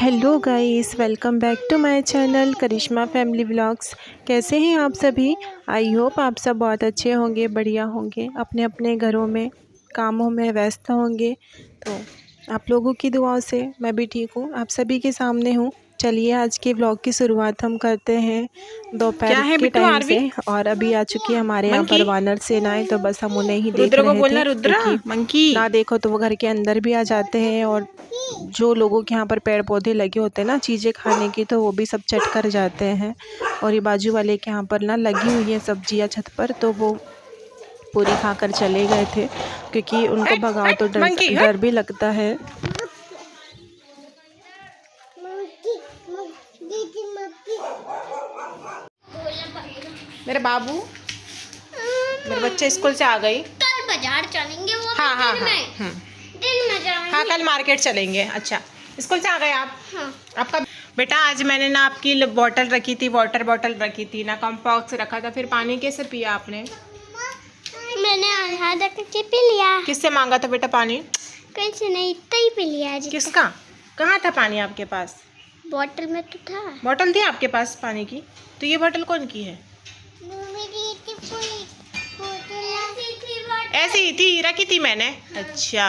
Hello guys, welcome back to my channel Karishma family vlogs. कैसे हैं आप सभी? आई होप आप सब बहुत अच्छे होंगे, बढ़िया होंगे, अपने अपने घरों में कामों में व्यस्त होंगे। तो आप लोगों की दुआओं से मैं भी ठीक हूँ, आप सभी के सामने हूँ। चलिए आज के व्लॉग की शुरुआत हम करते हैं क्या दोपहर है के बिट्टू टाइम आरवी? से। और अभी आ चुकी है हमारे यहाँ मंकी पर वानर सेनाएं, तो बस हम उन्हें ही देख रुद्र को रहे बोलना, थे, रुद्रा क्योंकि मंकी। ना देखो तो वो घर के अंदर भी आ जाते हैं। और जो लोगों के यहाँ पर पेड़ पौधे लगे होते हैं ना चीज़ें खाने की, तो वो भी सब चट कर जाते हैं। और ये बाजू वाले के यहाँ पर ना लगी हुई है सब्जियाँ छत पर, तो वो पूरी खाकर चले गए थे, क्योंकि उनको हट भगाओ तो हट डर मंकी डर हट। भी लगता है। मेरे बाबू, मेरे बच्चे स्कूल से आ गई। कल बाजार चलेंगे वो हाँ हाँ दिन हाँ में। दिन में जाएंगे। हाँ, कल मार्केट चलेंगे। अच्छा, स्कूल से आ गए आप? हाँ। आपका बेटा, आज मैंने ना आपकी बॉटल रखी थी, वाटर बॉटल रखी थी ना, कॉम्पॉक्स रखा था, फिर पानी कैसे पिया आपने? मैंने आधा कच्चे पी लिया। किससे मांगा था बेटा पानी? कैसे नहीं, इतना ही पी लिया जितना। किसका? कहाँ था पानी आपके पास? बोतल में तो था। बॉटल थी आपके पास पानी की? तो ये बॉटल कौन की है? ऐसी ही थी, रखी थी मैंने। अच्छा,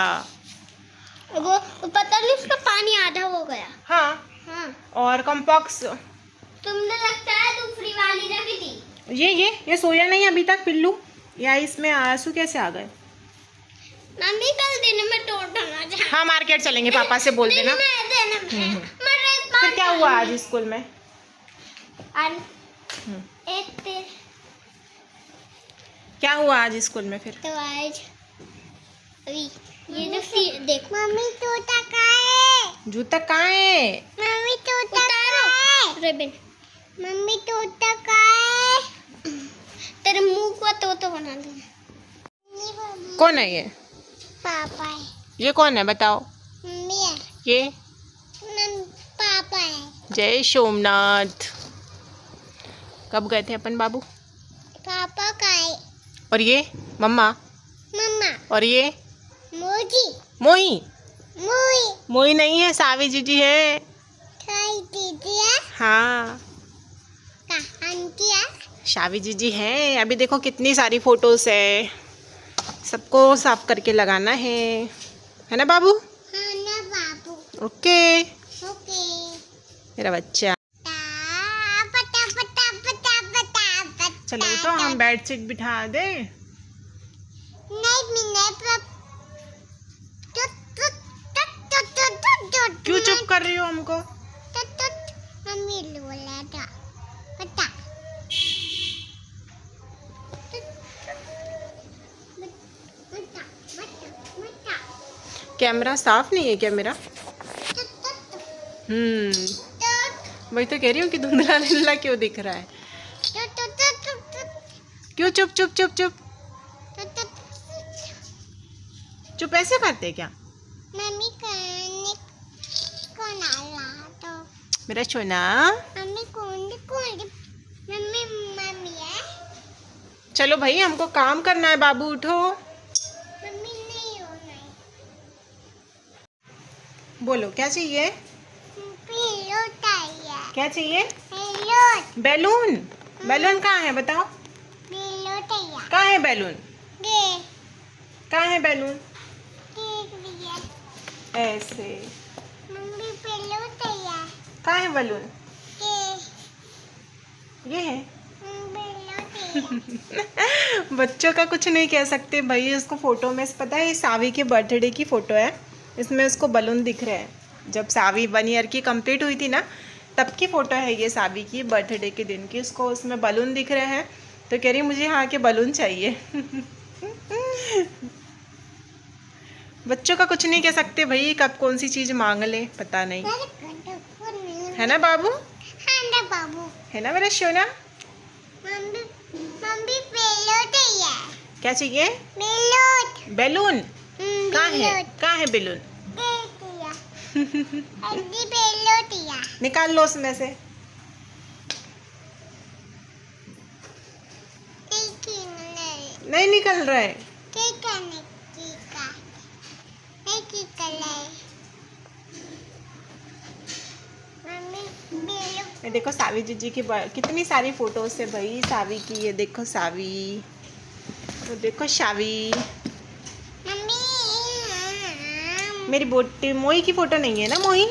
वो पता नहीं उसका पानी आधा हो गया। हाँ। हाँ। और कॉम्पॉक्स? तुमने लगता है दूसरी वाली रखी थी। ये सोया नहीं अभी तक पिल्लू? या इसमें आंसू कैसे आ गए? मम्मी कल दिन में तोड़ना चाहिए। हाँ, मार्केट चलेंगे, पापा से बोल देना। फिर क्या हुआ आज स्कूल में? क्या हुआ आज स्कूल में फिर? तो आज अभी ये जो देखो मम्मी तोता कहाँ है? जूता कहाँ है? मम्मी तोता कहाँ है? रिबन। मम्मी तोता कहाँ है? तेरे मुंह को तोता बना दूँ। कौन है ये? पापा है। ये कौन है बताओ? मम्मी है। ये पापा है। जय सोमनाथ। कब गए थे अपन बाबू? पापा का है। और ये मम्मा? मम्मा। और ये मोजी। मोही? मोई। मोही नहीं है, सावी जीजी है। खाई दीदी है। हाँ, का आंटी है। शावी जीजी हैं। अभी देखो कितनी सारी फोटोज है, सबको साफ करके लगाना है ना बाबू? हाँ ना बाबू। Okay okay. मेरा बच्चा। पता पता पता पता पता। चलो तो हम बेड शीट बिठा दे। क्यों चुप कर रही हो हमको? मम्मी बोला था पता। कैमरा साफ नहीं है क्या मेरा? वही तो कह रही हूँ कि धुंधला धुंधला क्यों दिख रहा है। क्यों चुप चुप चुप चुप चुप ऐसे करते क्या? मम्मी कौन आया तो? मेरा सोना। मम्मी कौन कौन? मम्मी मम्मी है। चलो भाई, हमको काम करना है, बाबू उठो। मम्मी नहीं हो नहीं। बोलो क्या चाहिए? पिलो चाहिए। क्या चाहिए? पिलो। बैलून? बैलून कहाँ है बताओ? पिलो चाहिए। कहाँ है बैलून? ये कहाँ है बैलून? केक भी है। ऐसे। मम्मी पिलो चाहिए। कहाँ है बैलून? ये ये है। पिलो चाहिए। बच्चों का कुछ नहीं कह सकते भाई। उसको फोटो में से पता है, ये सावी के बर्थडे की फोटो है, इसमें उसको बलून दिख रहे हैं। जब सावी 1 ईयर की कंप्लीट हुई थी ना, तब की फ़ोटो है ये, सावी की बर्थडे के दिन की। उसको उसमें बलून दिख रहे हैं, तो कह रही मुझे यहाँ के बलून चाहिए। बच्चों का कुछ नहीं कह सकते भाई, कब कौन सी चीज़ मांग ले पता नहीं, है ना बाबू? हाँ ना बाबू। है ना मेरा सोना? मम्मी मम्मी पिलो चाहिए। क्या चाहिए? पिलो। बैलून? कहाँ है? कहाँ है बैलून? निकाल लो उसमें से। नहीं निकल रहा है। ये देखो सावी जीजी की कितनी सारी फोटोज है भाई सावी की। ये देखो सावी, तो देखो शावी। मम्मी मेरी बोटी मोही की फोटो नहीं है ना मोही?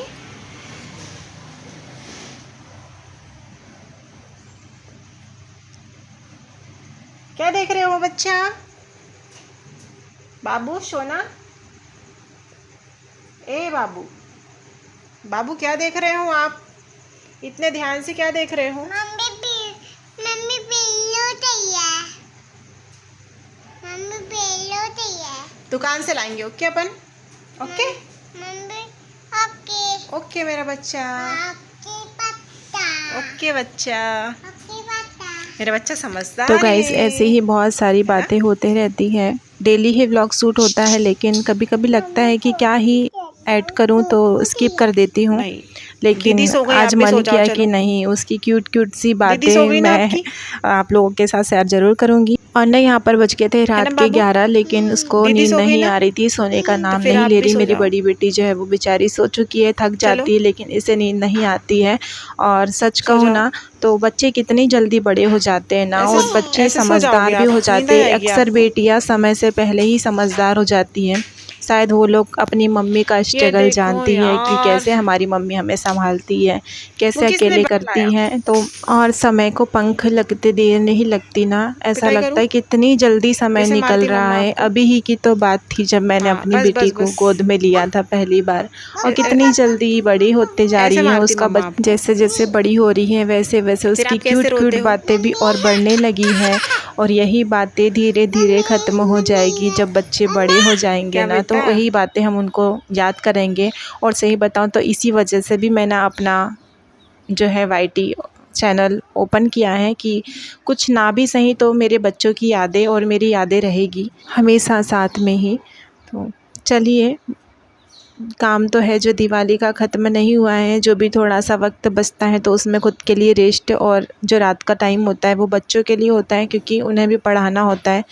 क्या देख रहे हो बच्चा? बाबू सोना, ए बाबू, बाबू क्या देख रहे हो आप? इतने ध्यान से क्या देख रहे हो? मम्मी पिल्लो चाहिए। मम्मी पिल्लो चाहिए। दुकान से लाएंगे ओके अपन? Okay mummy okay. ओके मेरा बच्चा, ओके पत्ता। ओके बच्चा, ओके पत्ता। मेरा बच्चा समझदार तो गाइस है। ऐसे ही बहुत सारी बातें होते रहती है। डेली ही व्लॉग शूट होता है, लेकिन कभी कभी लगता है कि क्या ही ऐड करूं तो स्किप कर देती हूं। नहीं, लेकिन दीदी सो गई, आज आप भी मन सो जाओ, किया चलो। कि नहीं, उसकी क्यूट क्यूट सी दीदी सो गई बातें ना मैं आपकी? आप लोगों के साथ शेयर जरूर करूंगी। और नहीं, यहाँ पर बज गए थे रात के बाबू? 11, लेकिन उसको दीदी नींद सो गई नहीं ना? आ रही थी, सोने का नाम फिर नहीं आप ले भी रही। सो मेरी जाओ। बड़ी बेटी जो है वो बेचारी सो चुकी है, थक जाती है, लेकिन इसे नींद नहीं आती है। और सच सो कहूँ जाओ। ना तो बच्चे कितनी जल्दी बड़े हो जाते हैं ना, और बच्चे ऐसे सो जाओगे समझदार भी आप, हो नींद जाते नहीं हैं। आएगी अक्सर आपको। बेटियां समय से पहले ही समझदार हो जाती हैं। शायद वो लोग अपनी मम्मी का ये स्ट्रगल देखो जानती है कि यार, कैसे हमारी मम्मी हमें संभालती है, वो कैसे किसने अकेले लाया? करती हैं। तो और समय को पंख लगते देर नहीं लगती ना, ऐसा पिटाई लगता करूं? है कितनी जल्दी समय कैसे निकल मारती रहा मम्मा है। आपको? अभी ही की तो बात थी जब मैंने हाँ, अपनी बस बेटी बस को बस। गोद में लिया था पहली बार, और कितनी जल्दी बड़ी होते जा ऐसे रही है। मारती उसका मम्मा आपको? जैसे जैसे बड़ी हो रही है वैसे वैसे फिर उसकी आप कैसे क्यूट रोते क्यूट हो? बातें भी और बढ़ने लगी है। और यही बातें धीरे धीरे ख़त्म हो जाएगी। जब बच्चे बड़े हो जाएंगे क्या ना तो बेटा? वही बातें हम उनको याद करेंगे। और सही बताऊं तो इसी वजह से भी मैंने अपना जो है वाईटी चैनल ओपन किया है कि कुछ ना भी सही तो मेरे बच्चों की यादें और मेरी यादें रहेगी हमेशा साथ में ही। तो चलिए, काम तो है जो दिवाली का ख़त्म नहीं हुआ है। जो भी थोड़ा सा वक्त बचता है तो उसमें खुद के लिए रेस्ट, और जो रात का टाइम होता है वो बच्चों के लिए होता है, क्योंकि उन्हें भी पढ़ाना होता है।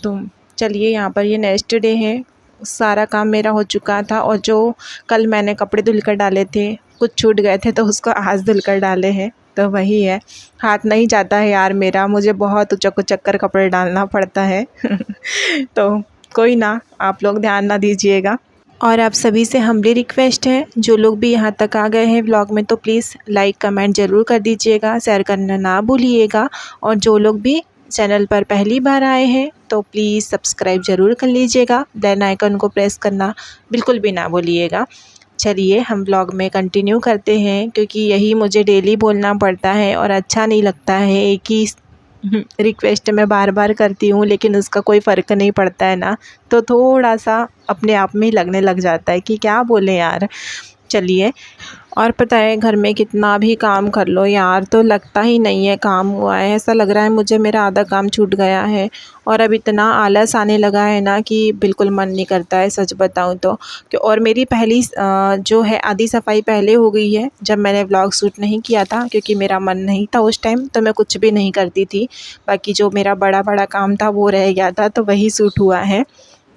तो चलिए, यहाँ पर ये नेक्स्ट डे है, सारा काम मेरा हो चुका था। और जो कल मैंने कपड़े धुल कर डाले थे, कुछ छूट गए थे तो उसको आज धुल कर डाले हैं। तो वही है, हाथ नहीं जाता है यार मेरा, मुझे बहुत उचक उचक कर कपड़े डालना पड़ता है तो कोई ना, आप लोग ध्यान ना दीजिएगा। और आप सभी से हम्बली रिक्वेस्ट है, जो लोग भी यहाँ तक आ गए हैं व्लॉग में तो प्लीज़ लाइक कमेंट ज़रूर कर दीजिएगा, शेयर करना ना भूलिएगा। और जो लोग भी चैनल पर पहली बार आए हैं तो प्लीज़ सब्सक्राइब ज़रूर कर लीजिएगा, बेल आइकन को प्रेस करना बिल्कुल भी ना भूलिएगा। चलिए, हम व्लॉग में कंटिन्यू करते हैं, क्योंकि यही मुझे डेली बोलना पड़ता है और अच्छा नहीं लगता है। एक ही रिक्वेस्ट मैं बार बार करती हूँ, लेकिन उसका कोई फ़र्क नहीं पड़ता है ना, तो थोड़ा सा अपने आप में ही लगने लग जाता है कि क्या बोलें यार। चलिए, और पता है घर में कितना भी काम कर लो यार तो लगता ही नहीं है काम हुआ है। ऐसा लग रहा है मुझे मेरा आधा काम छूट गया है। और अब इतना आलस आने लगा है ना कि बिल्कुल मन नहीं करता है, सच बताऊं तो। और मेरी पहली जो है आधी सफाई पहले हो गई है, जब मैंने व्लॉग शूट नहीं किया था, क्योंकि मेरा मन नहीं था उस टाइम, तो मैं कुछ भी नहीं करती थी। बाकी जो मेरा बड़ा बड़ा काम था वो रह गया था, तो वही शूट हुआ है।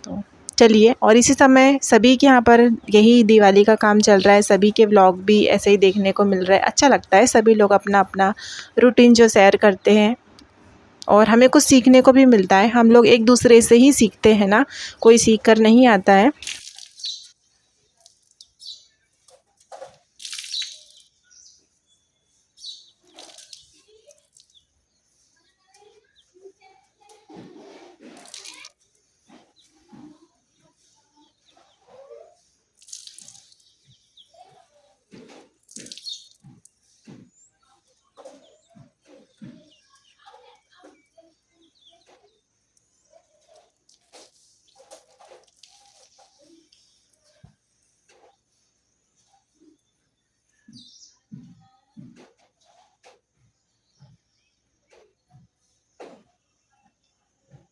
तो चलिए, और इसी समय सभी के यहाँ पर यही दिवाली का काम चल रहा है, सभी के व्लॉग भी ऐसे ही देखने को मिल रहा है। अच्छा लगता है, सभी लोग अपना अपना रूटीन जो शेयर करते हैं, और हमें कुछ सीखने को भी मिलता है। हम लोग एक दूसरे से ही सीखते हैं ना, कोई सीख कर नहीं आता है।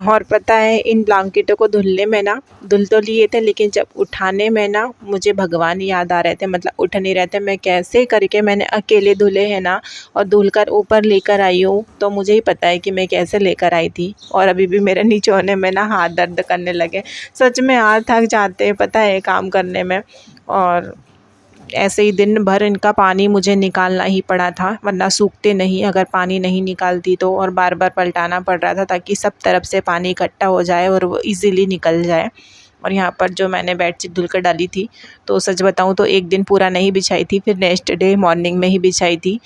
और पता है, इन ब्लैंकेटों को धुलने में ना, धुल तो लिए थे, लेकिन जब उठाने में ना मुझे भगवान याद आ रहे थे। मतलब उठ नहीं रहे थे, मैं कैसे करके मैंने अकेले धुले हैं ना, और धुल कर ऊपर लेकर आई हूँ। तो मुझे ही पता है कि मैं कैसे लेकर आई थी। और अभी भी मेरे नीचे होने में ना हाथ दर्द करने लगे। सच में हाथ थक जाते हैं पता है काम करने में। और ऐसे ही दिन भर इनका पानी मुझे निकालना ही पड़ा था, वरना सूखते नहीं अगर पानी नहीं निकालती तो, और बार बार पलटाना पड़ रहा था ताकि सब तरफ से पानी इकट्ठा हो जाए और वो ईज़िली निकल जाए। और यहाँ पर जो मैंने बेडशीट धुल कर डाली थी, तो सच बताऊँ तो एक दिन पूरा नहीं बिछाई थी, फिर नेक्स्ट डे मॉर्निंग में ही बिछाई थी,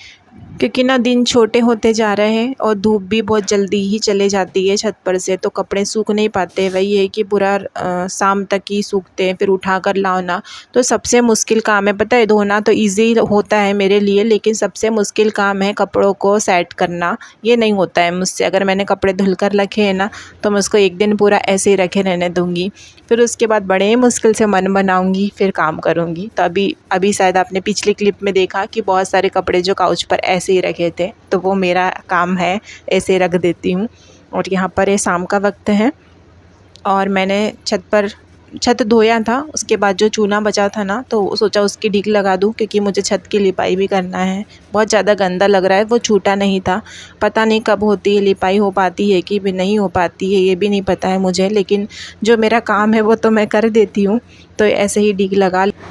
क्योंकि ना दिन छोटे होते जा रहे हैं और धूप भी बहुत जल्दी ही चले जाती है छत पर से, तो कपड़े सूख नहीं पाते। वही है कि पूरा शाम तक ही सूखते हैं, फिर उठा कर लाओ ना, तो सबसे मुश्किल काम है पता है। धोना तो इजी होता है मेरे लिए, लेकिन सबसे मुश्किल काम है कपड़ों को सेट करना। ये नहीं होता है मुझसे। अगर मैंने कपड़े धुल कर रखे हैं ना, तो मैं उसको एक दिन पूरा ऐसे ही रखे रहने दूँगी, फिर उसके बाद बड़े मुश्किल से मन बनाऊँगी, फिर काम करूँगी। तो अभी शायद आपने पिछली क्लिप में देखा कि बहुत सारे कपड़े जो काउच पर ऐसे ही रखे थे, तो वो मेरा काम है, ऐसे रख देती हूँ। और यहाँ पर ये शाम का वक्त है और मैंने छत धोया था, उसके बाद जो चूना बचा था ना, तो सोचा उसकी ढीक लगा दूँ, क्योंकि मुझे छत की लिपाई भी करना है। बहुत ज़्यादा गंदा लग रहा है, वो छूटा नहीं था। पता नहीं कब होती है लिपाई, हो पाती है कि भी नहीं हो पाती है, ये भी नहीं पता है मुझे, लेकिन जो मेरा काम है वो तो मैं कर देती हूँ। तो ऐसे ही ढीक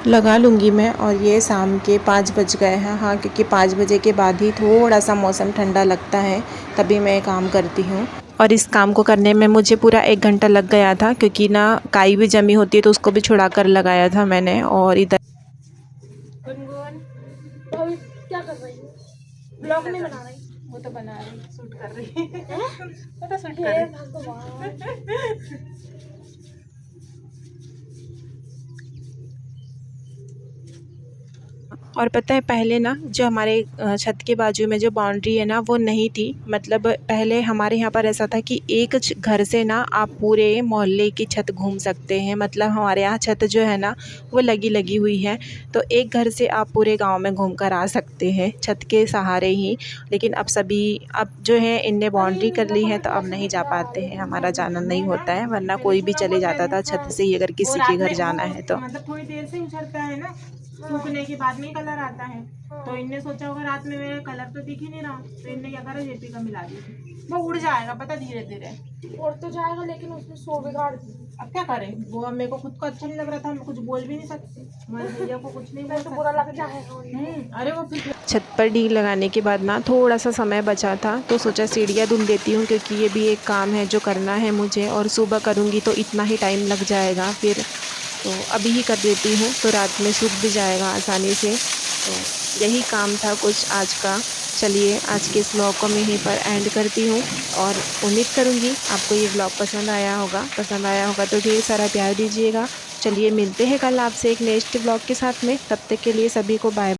लगा लूँगी मैं। और ये शाम के 5 बज गए हैं। हाँ, क्योंकि 5 बजे के बाद ही थोड़ा सा मौसम ठंडा लगता है, तभी मैं काम करती हूँ। और इस काम को करने में मुझे पूरा 1 घंटा लग गया था, क्योंकि ना काई भी जमी होती है तो उसको भी छुड़ा कर लगाया था मैंने। और इधर क्या कर रही है? ब्लॉग नहीं बना रही? वो तो बना रही, शूट कर रही है। वो तो शूट कर रही। भगवान। और पता है पहले ना जो हमारे छत के बाजू में जो बाउंड्री है ना, वो नहीं थी। मतलब पहले हमारे यहाँ पर ऐसा था कि एक घर से ना आप पूरे मोहल्ले की छत घूम सकते हैं। मतलब हमारे यहाँ छत जो है ना, वो लगी हुई है, तो एक घर से आप पूरे गांव में घूम कर आ सकते हैं छत के सहारे ही। लेकिन अब जो है इनने बाउंड्री कर ली है, तो अब नहीं जा पाते हैं, हमारा जाना नहीं होता है, वरना कोई भी चले जाता था छत से ही अगर किसी के घर जाना है तो। मतलब थोड़ी देर से उछलता है ना, सूखने के बाद में कलर आता है। तो इनने सोचा होगा रात में मेरा कलर तो दिख ही नहीं रहा, तो इनने क्या करा, जेपी का मिला दिया। वो उड़ जाएगा पता, धीरे धीरे उड़ तो जाएगा, लेकिन उसने सो बिगाड़ दी। अब क्या करें, वो अब मेरे को खुद को अच्छा नहीं लग रहा था, मैं कुछ बोल भी नहीं सकती, हमारे भैया को कुछ नहीं बोल तो बुरा लग जाएगा। अरे वो फिर छत पर ढीक लगाने के बाद ना थोड़ा सा समय बचा था, तो सोचा सीढ़ियाँ धुल देती हूँ, क्योंकि ये भी एक काम है जो करना है मुझे, और सुबह करूँगी तो इतना ही टाइम लग जाएगा फिर, तो अभी ही कर देती हूँ, तो रात में सूख भी जाएगा आसानी से। तो यही काम था कुछ आज का। चलिए आज के इस व्लॉग को मैं यहीं पर एंड करती हूँ, और उम्मीद करूँगी आपको ये व्लॉग पसंद आया होगा तो ढेर सारा प्यार दीजिएगा। चलिए मिलते हैं कल आपसे एक नेक्स्ट व्लॉग के साथ में, तब तक के लिए सभी को बाय।